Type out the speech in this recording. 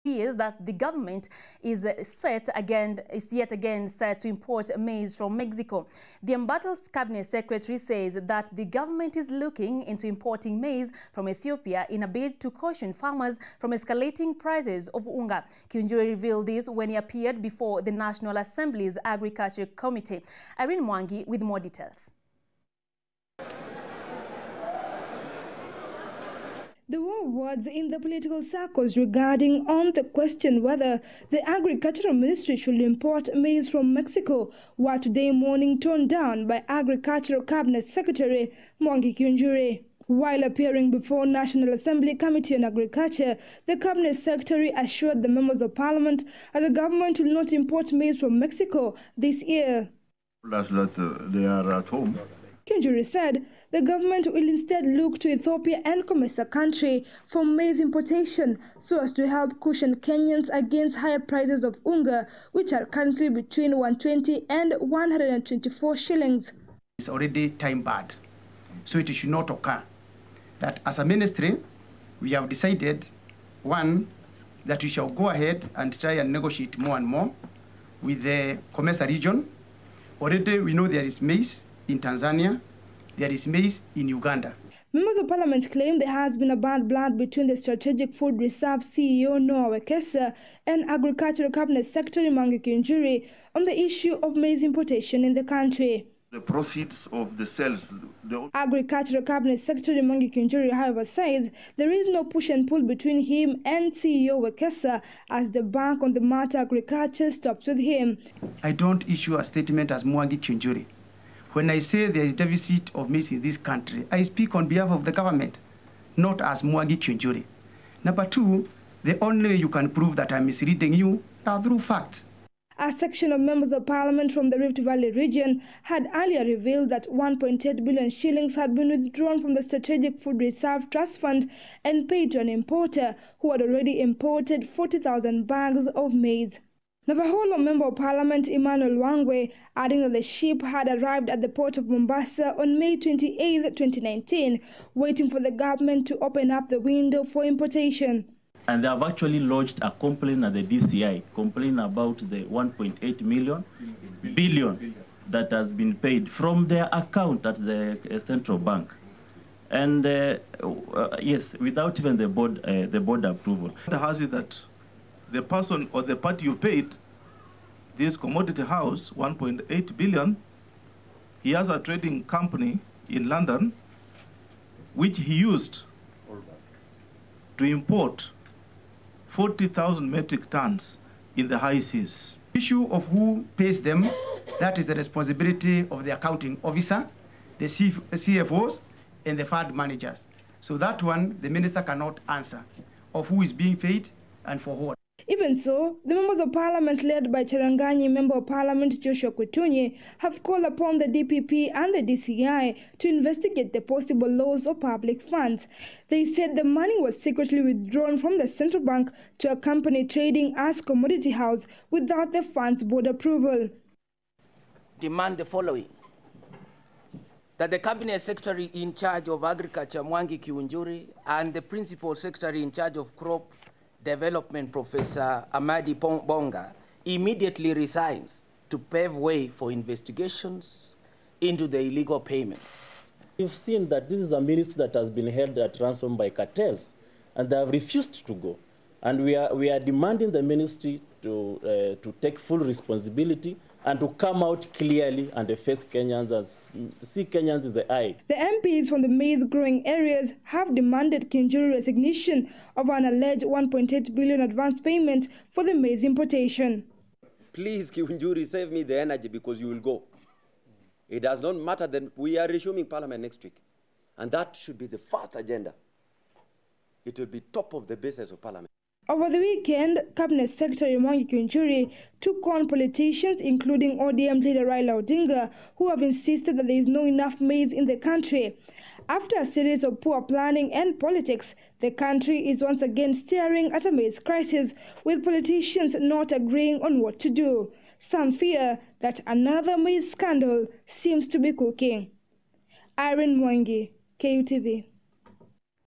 is that the government is yet again set to import maize from Mexico. The Embattle's cabinet secretary says that the government is looking into importing maize from Ethiopia in a bid to caution farmers from escalating prices of unga. Kiunjuri revealed this when he appeared before the National Assembly's Agriculture Committee. Irene Mwangi with more details. There were words in the political circles regarding on the question whether the Agricultural Ministry should import maize from Mexico were today morning toned down by Agricultural Cabinet Secretary Mwangi Kiunjuri. While appearing before National Assembly Committee on Agriculture, the Cabinet Secretary assured the members of Parliament that the government will not import maize from Mexico this year. That's that they are at home. Kiunjuri said the government will instead look to Ethiopia and COMESA country for maize importation so as to help cushion Kenyans against higher prices of unga, which are currently between 120 and 124 shillings. It's already time-barred, so it should not occur. That as a ministry, we have decided, one, that we shall go ahead and try and negotiate more and more with the COMESA region. Already we know there is maize in Tanzania, there is maize in Uganda. Members of Parliament claim there has been a bad blood between the Strategic Food Reserve CEO Noah Wekesa and Agricultural Cabinet Secretary Mwangi Kiunjuri on the issue of maize importation in the country. The proceeds of the sales. Agricultural Cabinet Secretary Mwangi Kiunjuri, however, says there is no push and pull between him and CEO Wekesa as the bank on the matter agriculture stops with him. I don't issue a statement as Mwangi Kiunjuri. When I say there is deficit of maize in this country, I speak on behalf of the government, not as Mwangi Kiunjuri. Number two, the only way you can prove that I'm misleading you are through facts. A section of members of Parliament from the Rift Valley region had earlier revealed that 1.8 billion shillings had been withdrawn from the Strategic Food Reserve Trust Fund and paid to an importer who had already imported 40,000 bags of maize. Navajo Member of Parliament Emmanuel Wangwe adding that the ship had arrived at the port of Mombasa on May 28, 2019, waiting for the government to open up the window for importation. And they have actually lodged a complaint at the DCI, complaining about the 1.8 billion that has been paid from their account at the central bank. And yes, without even the board approval. Has it that the person or the party you paid this commodity house 1.8 billion, he has a trading company in London which he used to import 40,000 metric tons in the high seas. Issue of who pays them, that is the responsibility of the accounting officer, the CFOs, and the fund managers. So that one, the minister cannot answer of who is being paid and for what. Even so, the members of Parliament led by Cherangani Member of Parliament Joshua Kutunyi have called upon the DPP and the DCI to investigate the possible loss of public funds. They said the money was secretly withdrawn from the central bank to a company trading as commodity house without the fund's board approval. Demand the following: that the Cabinet Secretary in charge of Agriculture, Mwangi Kiunjuri, and the Principal Secretary in charge of Crop Development, Professor Amadi Bonga, immediately resigns to pave way for investigations into the illegal payments. We've seen that this is a ministry that has been held at ransom by cartels, and they have refused to go. And we are demanding the ministry to take full responsibility and to come out clearly and face Kenyans and see Kenyans in the eye. The MPs from the maize-growing areas have demanded Kiunjuri resignation of an alleged 1.8 billion advance payment for the maize importation. Please, Kiunjuri, save me the energy because you will go. It does not matter that we are resuming Parliament next week. And that should be the first agenda. It will be top of the business of Parliament. Over the weekend, Cabinet Secretary Mwangi Kiunjuri took on politicians, including ODM leader Raila Odinga, who have insisted that there is not enough maize in the country. After a series of poor planning and politics, the country is once again staring at a maize crisis, with politicians not agreeing on what to do. Some fear that another maize scandal seems to be cooking. Irene Mwangi, KUTV.